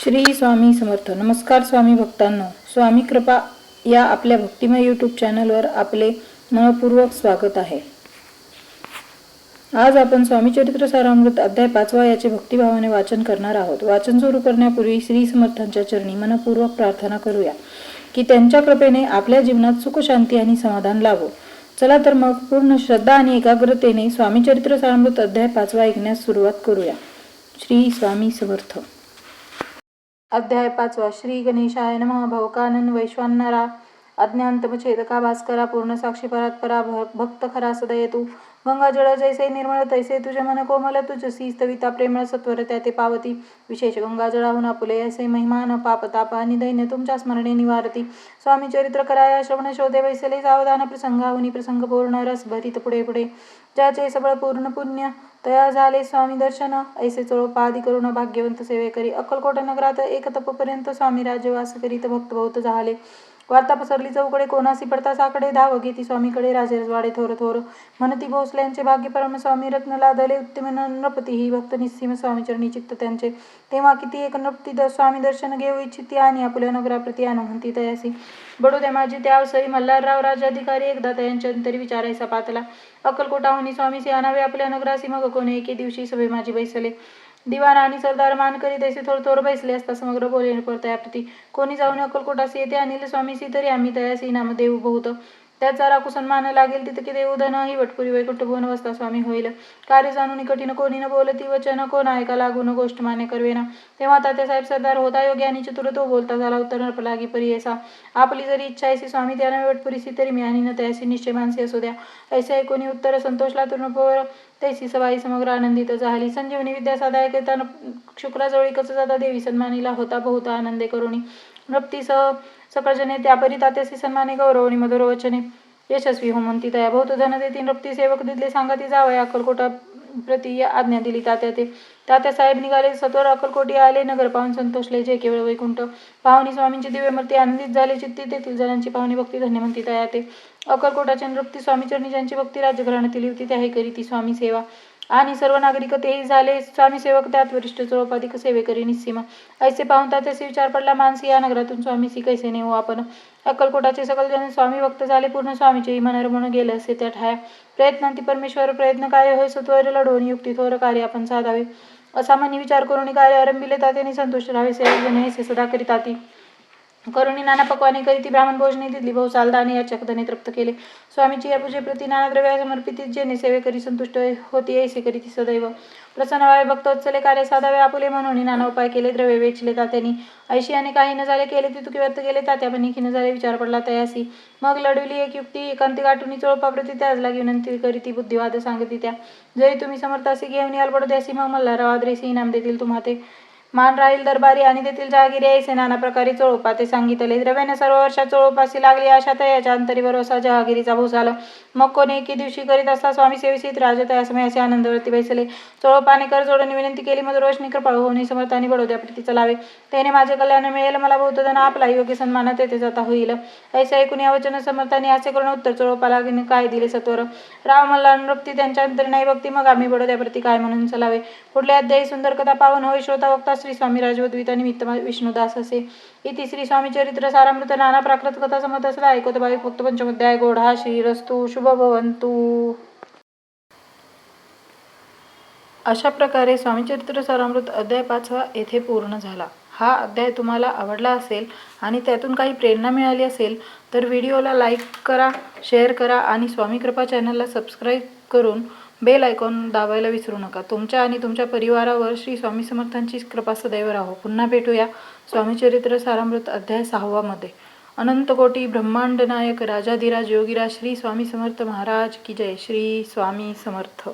श्री स्वामी समर्थ. नमस्कार स्वामी भक्तांनो, स्वामी कृपा या आपल्या भक्तिमय यूट्यूब चॅनलवर आपले मनपूर्वक स्वागत आहे. आज आपण स्वामी चरित्र सारामृत अध्याय 5 याचे भक्तिभावाने वाचन करणार आहोत. वाचन सुरू करण्यापूर्वी श्री समर्थांच्या चरणी मनपूर्वक प्रार्थना करूया की त्यांच्या कृपेने आपल्या जीवनात सुख, शांती आणि समाधान लाभो. चला तर मग पूर्ण श्रद्धा आणि एकाग्रतेने स्वामी चरित्र सारामृत अध्याय 5 ऐकण्यास सुरुवात करूया. श्री स्वामी समर्थ. अध्याय 5. श्री गणेशाय नमः. भवकानन वैश्वानरा अज्ञानतमछेदका भास्करा पूर्ण साक्षी परात्परा भक्त खरा सदयतु गंगा जळ जैसे निर्मळ तैसे तुझे मन कोमल तुझसी स्तविता प्रेमळ सत्वर त्या ते पावती विशेष गंगा जळाहून आपुले असे महिमान पाप ताप आणि दैन्य तुमच्या स्मरणे निवारती. स्वामी चरित्र कराया श्रवण शोधे वैसले सावधान प्रसंगाहुनी प्रसंग पूर्ण रस भरित पुढे पुढे ज्याचे सबळ पूर्ण पुण्य तया झाले स्वामी दर्शन ऐसे चोळपादी करुण भाग्यवंत सेवे करी अक्कलकोट नगरात एक तपपर्यंत स्वामी राज्यवास करीत भक्त बहुत झाले. वार्ता पसरली चौकडे कोणासी पडता साकडे धाव घेती स्वामीकडे राजवाडे थोर थोर म्हणती भोसल्यांचे भाग्य परम स्वामी रत्न लादले उत्तम नृपती ही भक्त निस्सीम स्वामी चरणी चित्त त्यांचे तेव्हा किती एक नृपती स्वामी दर्शन घेऊ इच्छिती आणि आपल्या नगराप्रती आणू म्हणती तयासी बडोद्या माझी त्या अवसरी मल्हारराव राज्याधिकारी एकदा त्यांच्या अंतरी विचारायचा पातला अक्कलकोटाहुनी स्वामीसी आणावे आपल्या नगरासी मग कोणी एके दिवशी सभे माझी बैसले दिवाण आणि सरदार मान करी तैसे थोर बैसले असता समग्र बोले परतयाप्रती कोणी जाऊन अक्कलकोटासी येते अनिल स्वामीसी तरी आम्ही तयासी नाम देऊ बहुत त्याचा राखूसन मान लागेल तिथे की देवधन ही वटपुरी वैकुंठ भुवन वस्ता स्वामी होईल. कार्य जाणून कठीण कोणी न बोलती वचन कोण ऐका लागून गोष्ट माने करवेना. तेव्हा तात्यासाहेब सरदार होता योगी आणि चतुर तो बोलता झाला उत्तर लागी परियसा आपली जरी इच्छा ऐसी स्वामी त्याने वटपुरीसी तरी मी आणि न तयासी निश्चय मानसी असू द्या. ऐसे ऐकून उत्तर संतोषला तरुण पोर तैसी सवाई समग्र आनंदित झाली. संजीवनी विद्या साधा ऐकता शुक्राजवळी कच जाता देवी सन्मानीला होता बहुत आनंदे करुणी नृप्तीसह सकळजने त्यापरी तात्यासी सन्माने गौरवणी मधुर वचने यशस्वी हो म्हणती तया बहुत धन देती नृप्ती सेवक दिले सांगती जावया अक्कलकोटा प्रति आज्ञा दिली तात्यासाहेब निघाले सत्वर अक्कलकोटी आले. नगर पाहून संतोषले जे केवळ वैकुंठ पाहुणी स्वामींची दिव्यमूर्ती आनंदित झाले चित्ती तेथील जणांची पाहुणी भक्ती धन्य म्हणती तया ते अक्कलकोटाच्या नृप्ती स्वामी चरणी ज्यांची भक्ती राज्यघराण्यातील होती त्याही करीती स्वामी सेवा आणि सर्व नागरिक तेही झाले स्वामी सेवक त्यात वरिष्ठ चोळपाधिक सेवे करी निस्सीम ऐसे पाहून त्याचे विचार पडला मानसी या नगरातून स्वामीसी कैसे नेऊ आपण. अक्कलकोटाचे सकल जण स्वामी भक्त झाले पूर्ण स्वामीचे मनरमण गेले असे त्या ठाया प्रयत्नांती परमेश्वर प्रयत्न काय होय सत्वर लढवून युक्ती थोर कार्य आपण साधावे असामान्य विचार करून कार्य आरंभिले तात्याने संतुष्ट राहावे सेवक जण ऐसे सदा करीताती करुणी नाना पक्वाने करीती ब्राह्मण भोजने दिली बहु सालदाने याचक धने तृप्त केले. स्वामीची या पूजेप्रती नाना द्रव्या समर्पित जेणे सेवे करी संतुष्ट होती ऐसे करीती सदैव प्रसन्न व्हावे भक्तोत्सले कार्य साधावे आपुले म्हणून नाना उपाय केले द्रव्य वेचले तात्यानी ऐशी आणि काही न झाले केले ती तुकी व्यर्थ गेले तात्यापणी खिन झाले विचार पडला तयासी मग लढविली एक युक्ती एकांती गाठुनी चोळपाप्रती त्याच लागी विनंती करीती बुद्धिवाद सांगती त्या जरी तुम्ही समर्थासी घेऊन याल पडद्यासी मग मल्हारराव आद्रेसी इनाम देतील तुम्हा ते मान राहील दरबारी आणि तेथील जहागिरी ऐसे नाना प्रकारे चोळोपा ते सांगितले. द्रव्याने सर्व वर्षात चोळोपासी लागली आशा तयाच्या अंतरी भरोसा जहागिरीचा भूसाल मग कोणी एके दिवशी करीत असता स्वामी सेविसीत राजतया समयाचे आनंदवरती बैसले चोळोपाने कर जोडून विनंती केली मधुरवशनी कृपाळू होणे समर्थानी बडोद्याप्रती चलावे त्याने माझे कल्याण मिळेल मला बहुत धन आपला योग्य सन्मानात तेथे जाता होईल. ऐसे ऐकून या वचन समर्थाने असे करून उत्तर चोळोपाला काय दिले सत्वर राव मल्हार नृप्ती त्यांच्या अंतरी नाही भक्ती मग आम्ही बडोद्याप्रती काय म्हणून चलावे. पुढले अध्यायी सुंदर कथा पावन होय श्रोता वक्ता श्री स्वामी राजवद्विता निमित्त विष्णुदास असे इति श्री स्वामी चरित्र सारामृत नाना प्राकृत कथा समर्थ असला ऐकत भावी फक्त पंचमध्याय गोढा श्रीरस्तु शुभ भवंतु. अशा प्रकारे स्वामी चरित्र सारामृत अध्याय 5 येथे पूर्ण झाला. हा अध्याय तुम्हाला आवडला असेल आणि त्यातून काही प्रेरणा मिळाली असेल तर व्हिडिओला लाईक करा, शेअर करा आणि स्वामी कृपा चॅनलला सबस्क्राईब करून बेल आयकॉन दाबायला विसरू नका. तुमच्या आणि तुमच्या परिवारावर श्री स्वामी समर्थांची कृपा सदैव राहो. पुन्हा भेटूया स्वामी चरित्र सारामृत अध्याय 6 मध्ये. अनंत कोटी ब्रह्मांड नायक राजाधिराज योगीराज श्री स्वामी समर्थ महाराज की जय. श्री स्वामी समर्थ.